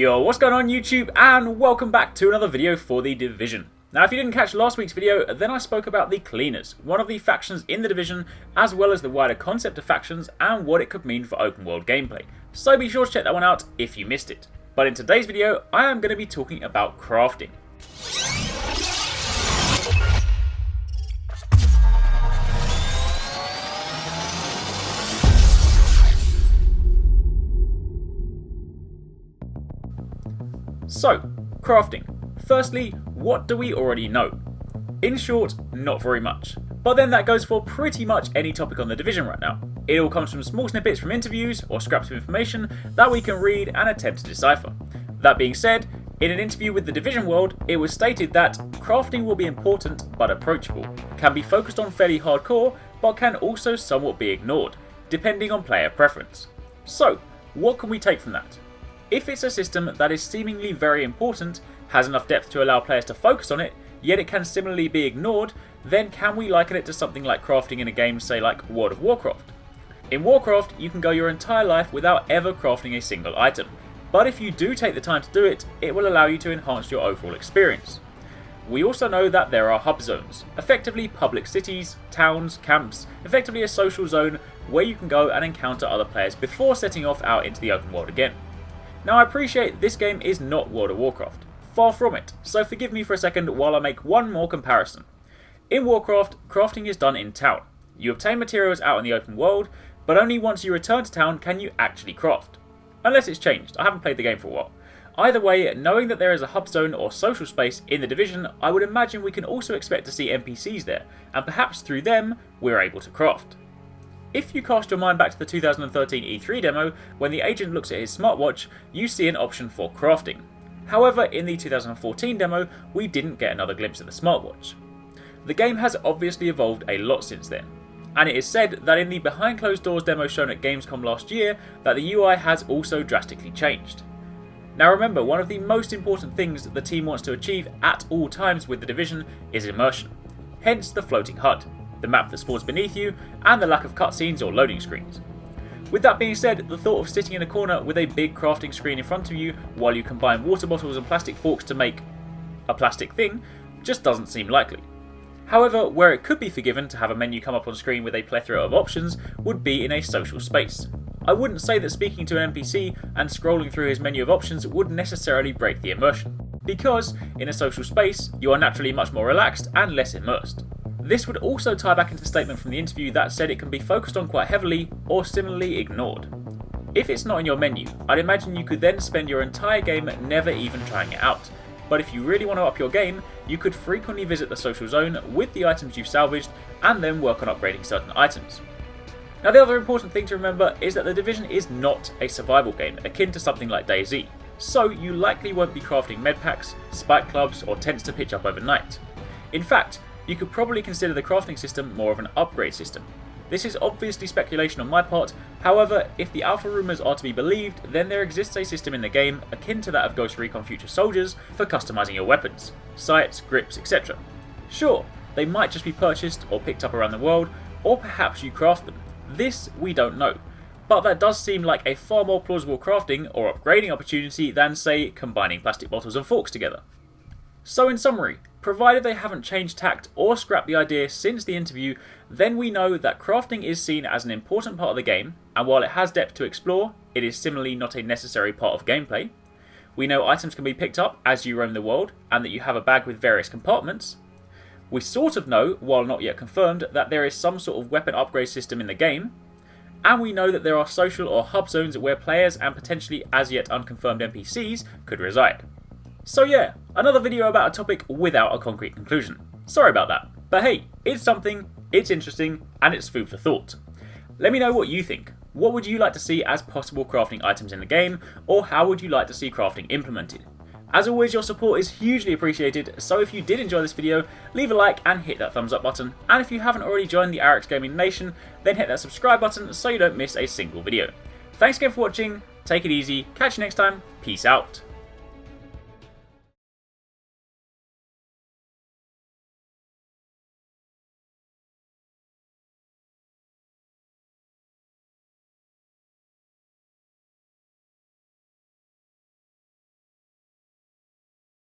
Yo, what's going on YouTube, and welcome back to another video for The Division. Now if you didn't catch last week's video, then I spoke about the Cleaners, one of the factions in The Division, as well as the wider concept of factions and what it could mean for open world gameplay. So be sure to check that one out if you missed it. But in today's video, I am going to be talking about crafting. So, crafting. Firstly, what do we already know? In short, not very much. But then that goes for pretty much any topic on The Division right now. It all comes from small snippets from interviews or scraps of information that we can read and attempt to decipher. That being said, in an interview with The Division World, it was stated that crafting will be important but approachable, can be focused on fairly hardcore, but can also somewhat be ignored, depending on player preference. So, what can we take from that? If it's a system that is seemingly very important, has enough depth to allow players to focus on it, yet it can similarly be ignored, then can we liken it to something like crafting in a game, say like World of Warcraft? In Warcraft, you can go your entire life without ever crafting a single item, but if you do take the time to do it, it will allow you to enhance your overall experience. We also know that there are hub zones, effectively public cities, towns, camps, effectively a social zone where you can go and encounter other players before setting off out into the open world again. Now I appreciate this game is not World of Warcraft, far from it, so forgive me for a second while I make one more comparison. In Warcraft, crafting is done in town. You obtain materials out in the open world, but only once you return to town can you actually craft. Unless it's changed, I haven't played the game for a while. Either way, knowing that there is a hub zone or social space in The Division, I would imagine we can also expect to see NPCs there, and perhaps through them, we're able to craft. If you cast your mind back to the 2013 E3 demo, when the agent looks at his smartwatch, you see an option for crafting. However, in the 2014 demo, we didn't get another glimpse of the smartwatch. The game has obviously evolved a lot since then, and it is said that in the behind closed doors demo shown at Gamescom last year, that the UI has also drastically changed. Now remember, one of the most important things that the team wants to achieve at all times with The Division is immersion, hence the floating HUD, the map that spawns beneath you, and the lack of cutscenes or loading screens. With that being said, the thought of sitting in a corner with a big crafting screen in front of you while you combine water bottles and plastic forks to make a plastic thing just doesn't seem likely. However, where it could be forgiven to have a menu come up on screen with a plethora of options would be in a social space. I wouldn't say that speaking to an NPC and scrolling through his menu of options would necessarily break the immersion, because in a social space you are naturally much more relaxed and less immersed. This would also tie back into the statement from the interview that said it can be focused on quite heavily or similarly ignored. If it's not in your menu, I'd imagine you could then spend your entire game never even trying it out. But if you really want to up your game, you could frequently visit the social zone with the items you've salvaged and then work on upgrading certain items. Now the other important thing to remember is that The Division is not a survival game akin to something like DayZ, so you likely won't be crafting medpacks, spike clubs or tents to pitch up overnight. In fact, you could probably consider the crafting system more of an upgrade system. This is obviously speculation on my part, however, if the alpha rumours are to be believed, then there exists a system in the game akin to that of Ghost Recon Future Soldiers for customising your weapons, sights, grips, etc. Sure, they might just be purchased or picked up around the world, or perhaps you craft them. This we don't know, but that does seem like a far more plausible crafting or upgrading opportunity than, say, combining plastic bottles and forks together. So in summary, provided they haven't changed tact or scrapped the idea since the interview, then we know that crafting is seen as an important part of the game, and while it has depth to explore, it is similarly not a necessary part of gameplay. We know items can be picked up as you roam the world, and that you have a bag with various compartments. We sort of know, while not yet confirmed, that there is some sort of weapon upgrade system in the game, and we know that there are social or hub zones where players and potentially as yet unconfirmed NPCs could reside. So yeah, another video about a topic without a concrete conclusion. Sorry about that, but hey, it's something, it's interesting, and it's food for thought. Let me know what you think. What would you like to see as possible crafting items in the game, or how would you like to see crafting implemented? As always, your support is hugely appreciated, so if you did enjoy this video, leave a like and hit that thumbs up button, and if you haven't already joined the Arekkz Gaming Nation, then hit that subscribe button so you don't miss a single video. Thanks again for watching, take it easy, catch you next time, peace out.